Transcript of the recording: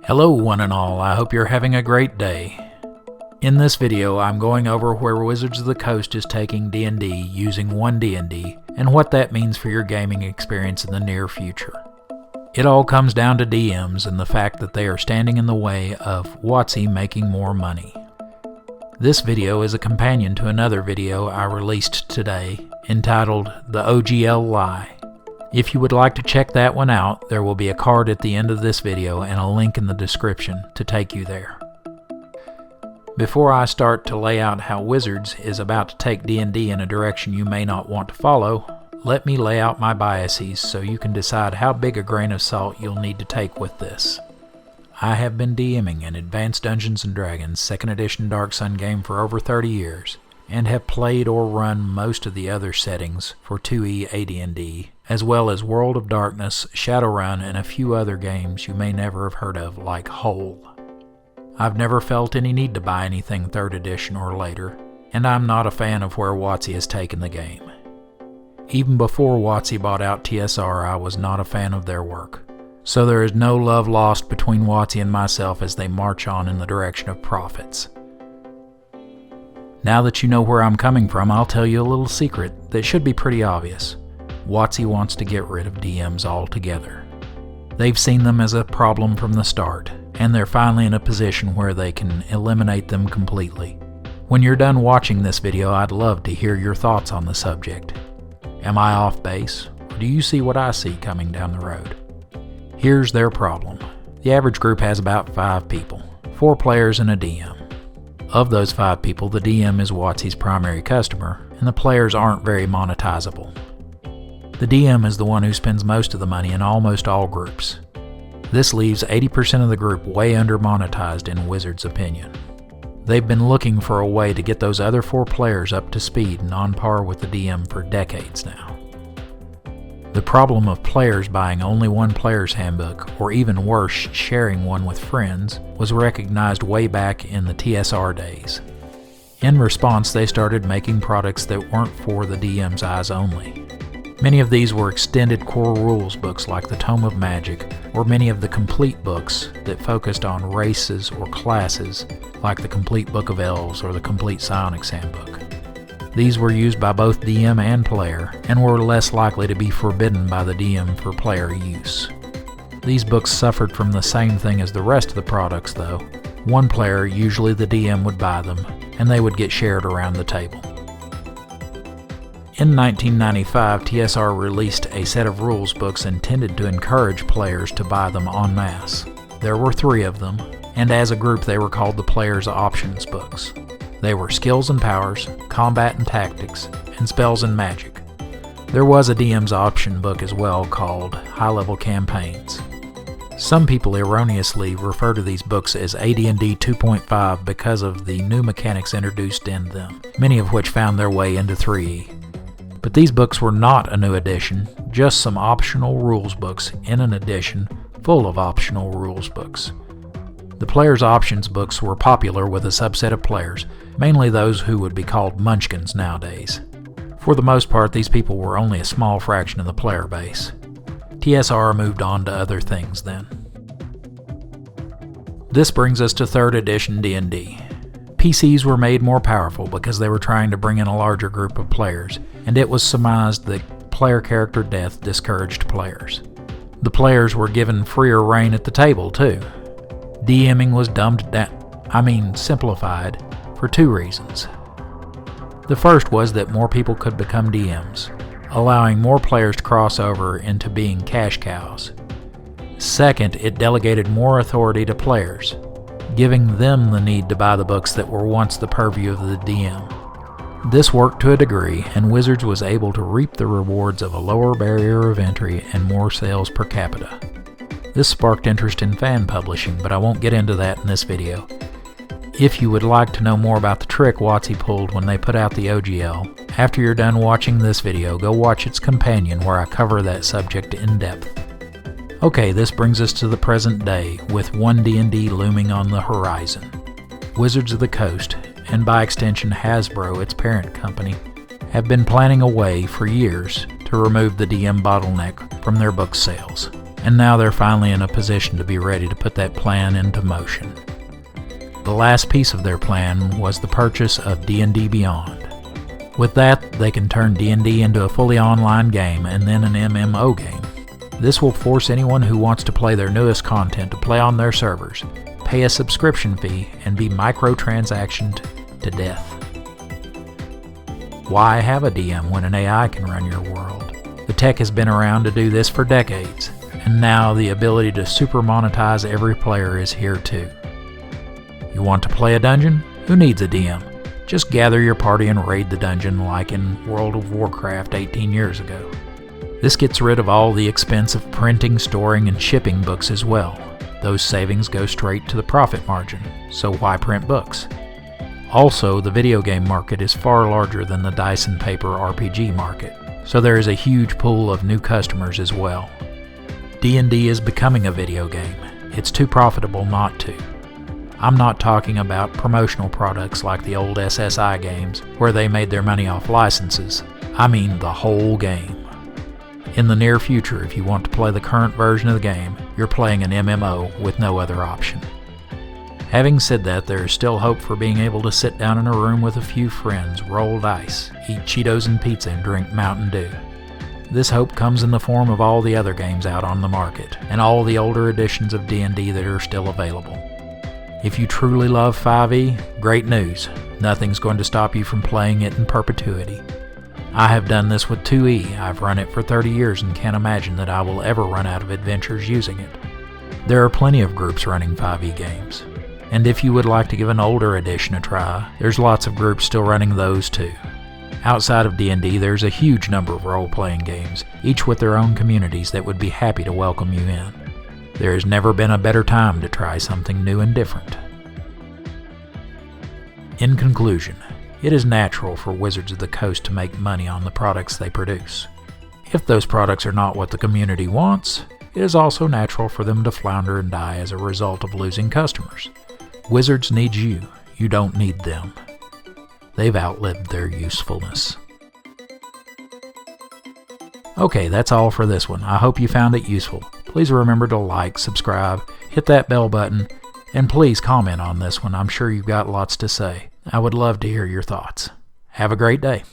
Hello one and all, I hope you're having a great day. In this video I'm going over where Wizards of the Coast is taking D&D using OneD&D and what that means for your gaming experience in the near future. It all comes down to DMs and the fact that they are standing in the way of WotC's making more money. This video is a companion to another video I released today entitled The OGL Lie. If you would like to check that one out, there will be a card at the end of this video and a link in the description to take you there. Before I start to lay out how Wizards is about to take D&D in a direction you may not want to follow, let me lay out my biases so you can decide how big a grain of salt you'll need to take with this. I have been DMing in Advanced Dungeons & Dragons 2nd Edition Dark Sun game for over 30 years, and have played or run most of the other settings for 2E AD&D, as well as World of Darkness, Shadowrun, and a few other games you may never have heard of, like Hole. I've never felt any need to buy anything 3rd edition or later, and I'm not a fan of where WotC has taken the game. Even before WotC bought out TSR, I was not a fan of their work, so there is no love lost between WotC and myself as they march on in the direction of profits. Now that you know where I'm coming from, I'll tell you a little secret that should be pretty obvious. WotC wants to get rid of DMs altogether. They've seen them as a problem from the start, and they're finally in a position where they can eliminate them completely. When you're done watching this video, I'd love to hear your thoughts on the subject. Am I off base, or do you see what I see coming down the road? Here's their problem. The average group has about 5 people, 4 players and a DM. Of those 5 people, the DM is WotC's primary customer, and the players aren't very monetizable. The DM is the one who spends most of the money in almost all groups. This leaves 80% of the group way under-monetized in Wizards' opinion. They've been looking for a way to get those other 4 players up to speed and on par with the DM for decades now. The problem of players buying only one player's handbook, or even worse, sharing one with friends, was recognized way back in the TSR days. In response, they started making products that weren't for the DM's eyes only. Many of these were extended core rules books like the Tome of Magic, or many of the complete books that focused on races or classes like the Complete Book of Elves or the Complete Psionics Handbook. These were used by both DM and player, and were less likely to be forbidden by the DM for player use. These books suffered from the same thing as the rest of the products though. One player, usually the DM, would buy them, and they would get shared around the table. In 1995, TSR released a set of rules books intended to encourage players to buy them en masse. There were 3 of them, and as a group they were called the Player's Options books. They were Skills and Powers, Combat and Tactics, and Spells and Magic. There was a DM's option book as well called High-Level Campaigns. Some people erroneously refer to these books as AD&D 2.5 because of the new mechanics introduced in them, many of which found their way into 3E. But these books were not a new edition, just some optional rules books in an edition full of optional rules books. The Player's Options books were popular with a subset of players, mainly those who would be called munchkins nowadays. For the most part, these people were only a small fraction of the player base. TSR moved on to other things then. This brings us to 3rd edition D&D. PCs were made more powerful because they were trying to bring in a larger group of players, and it was surmised that player character death discouraged players. The players were given freer reign at the table too. DMing was simplified, for 2 reasons. The first was that more people could become DMs, allowing more players to cross over into being cash cows. Second, it delegated more authority to players, giving them the need to buy the books that were once the purview of the DM. This worked to a degree, and Wizards was able to reap the rewards of a lower barrier of entry and more sales per capita. This sparked interest in fan publishing, but I won't get into that in this video. If you would like to know more about the trick WotC pulled when they put out the OGL, after you're done watching this video, go watch its companion where I cover that subject in depth. Okay, this brings us to the present day, with OneD&D looming on the horizon. Wizards of the Coast, and by extension Hasbro, its parent company, have been planning a way for years to remove the DM bottleneck from their book sales. and now they're finally in a position to be ready to put that plan into motion. The last piece of their plan was the purchase of D&D Beyond. With that, they can turn D&D into a fully online game and then an MMO game. This will force anyone who wants to play their newest content to play on their servers, pay a subscription fee, and be microtransactioned to death. Why have a DM when an AI can run your world? The tech has been around to do this for decades, and now the ability to super monetize every player is here too. You want to play a dungeon? Who needs a DM? Just gather your party and raid the dungeon like in World of Warcraft 18 years ago. This gets rid of all the expense of printing, storing, and shipping books as well. Those savings go straight to the profit margin, so why print books? Also, the video game market is far larger than the dice and paper RPG market, so there is a huge pool of new customers as well. D&D is becoming a video game. It's too profitable not to. I'm not talking about promotional products like the old SSI games, where they made their money off licenses. I mean the whole game. In the near future, if you want to play the current version of the game, you're playing an MMO with no other option. Having said that, there is still hope for being able to sit down in a room with a few friends, roll dice, eat Cheetos and pizza, and drink Mountain Dew. This hope comes in the form of all the other games out on the market, and all the older editions of D&D that are still available. If you truly love 5e, great news. Nothing's going to stop you from playing it in perpetuity. I have done this with 2e. I've run it for 30 years and can't imagine that I will ever run out of adventures using it. There are plenty of groups running 5e games. And if you would like to give an older edition a try, there's lots of groups still running those too. Outside of D&D, there's a huge number of role-playing games, each with their own communities that would be happy to welcome you in. There has never been a better time to try something new and different. In conclusion, it is natural for Wizards of the Coast to make money on the products they produce. If those products are not what the community wants, it is also natural for them to flounder and die as a result of losing customers. Wizards need you, you don't need them. They've outlived their usefulness. Okay, that's all for this one. I hope you found it useful. Please remember to like, subscribe, hit that bell button, and please comment on this one. I'm sure you've got lots to say. I would love to hear your thoughts. Have a great day.